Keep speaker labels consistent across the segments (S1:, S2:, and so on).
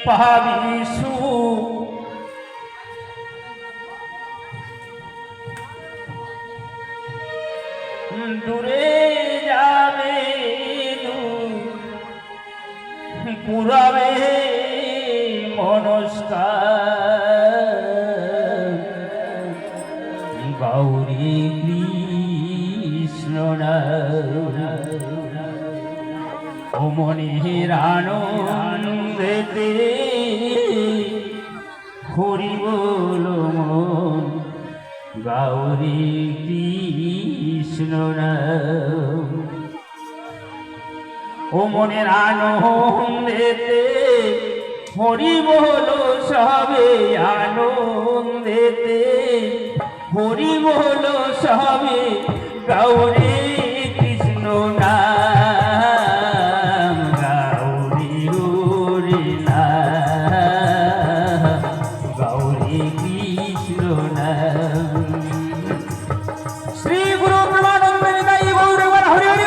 S1: পাবিসু দূরে যাবে পুরাবে মনস্কার গৌরী কৃষ্ণ ও মনের আনন্দেতে হরি বল মন গৌরী কৃষ্ণ ও মনের আনন্দেতে হরি বল সবে আনন্দেতে হরি বল সবে গৌরী কৃষ্ণ নাম গৌরী হরি নাম গৌরী কৃষ্ণ নাম শ্রী গুরু প্রেমানন্দ নিতাই গৌর হরি হরি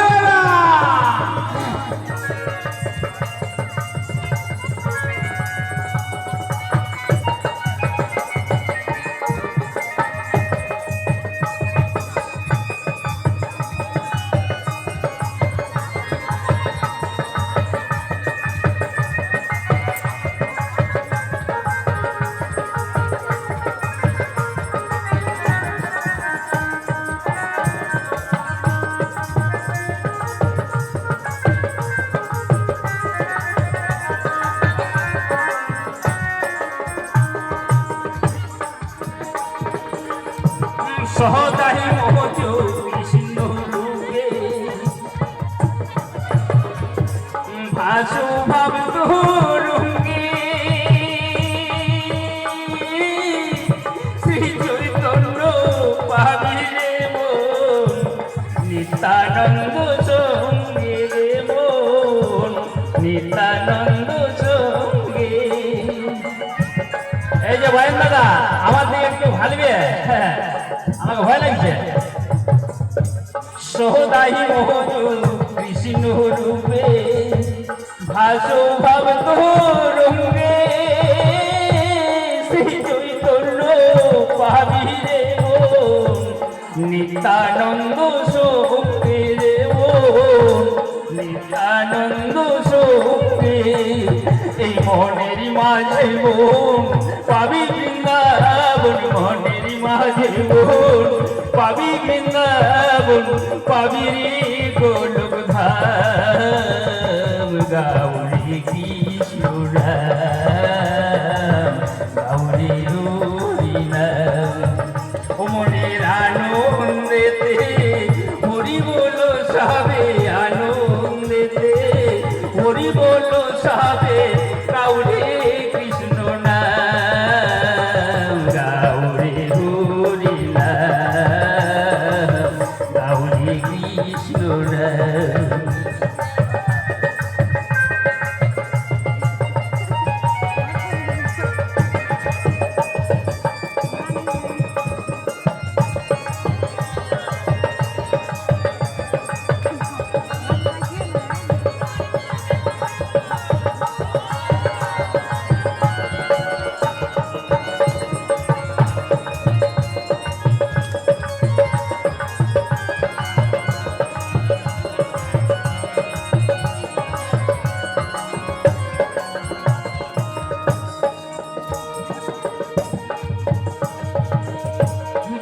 S1: সহদাহি মোহজ কৃষ্ণ রূপে ভাসু ভাব রঙ্গে শ্রী চৈতন্য পাবিরে মন নিত্যানন্দ সঙ্গে রে মন নিত্যানন্দ সঙ্গে এই যে ভাই দাদা আমার দিকে একটু ভালবে হ্যাঁ আমাকে ভয় লাগছে সহদাহি মোহন কৃষ্ণ রূপে ভাসো ভাব রঙ্গে শ্রী চৈতন্য পাবিরে নিত্যানন্দ সঙ্গে রে নিত্যানন্দ সঙ্গে এই মনের মাঝে মন পাবি বৃন্দাবন মনের মাঝে মন পাবি বৃন্দাবন পাবি গোলক ধাম গৌরী কৃষ্ণ রাম গৌরী হরি নাম ও মনের আনন্দেতে হরি বল সবে আনন্দেতে হরি বল সবে গৌরী কৃষ্ণ নাম গৌরী হরি নাম গৌরী কৃষ্ণ নাম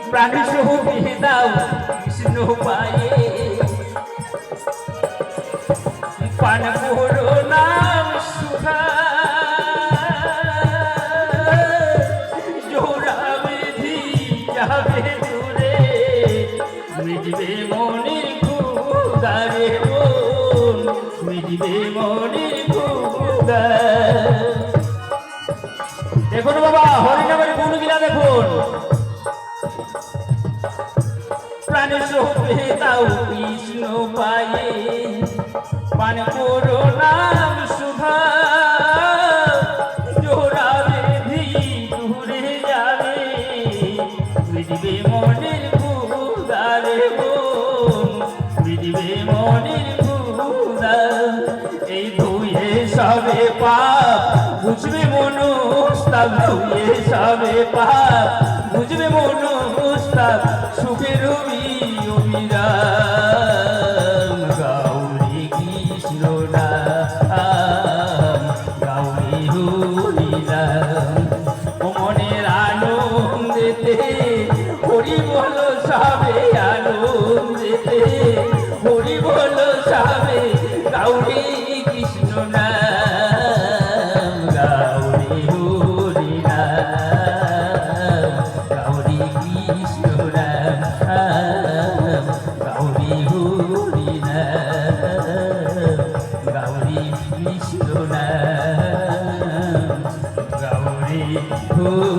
S1: প্রাণী সহবিহে দাও কৃষ্ণ পায়ে পান করো নাম সুধা জোড়া বেধি যাবে দূরে মিটবে মনের ক্ষুধারে মন মিটবে মনের ক্ষুধা দেখুন বাবা হরিনামের গুণগিরা দেখুন প্রাণী সহবে দাও কৃষ্ণ পায়ে পান করো নাম সুধা জোড়া বেধি দূরে যাবে মিটবে মনের ক্ষুধারে মিটবে মনের ক্ষুধা এই ধুয়ে সবে পাপ বুঝবে মনুষ তার ধুয়ে সবে পাপ বুঝবে মনুষ তার সুখে রবি অবিরাম গৌরী কৃষ্ণ নাম গৌরী হরি নাম ও মনের আনন্দেতে হরি বল সবে আনন্দেতে হরি বল সবে গৌরী কৃষ্ণ নাম গৌরী হরি নাম গৌরী কৃষ্ণ নাম গৌরী হরি নাম গৌরী কৃষ্ণ নাম গৌরী হরি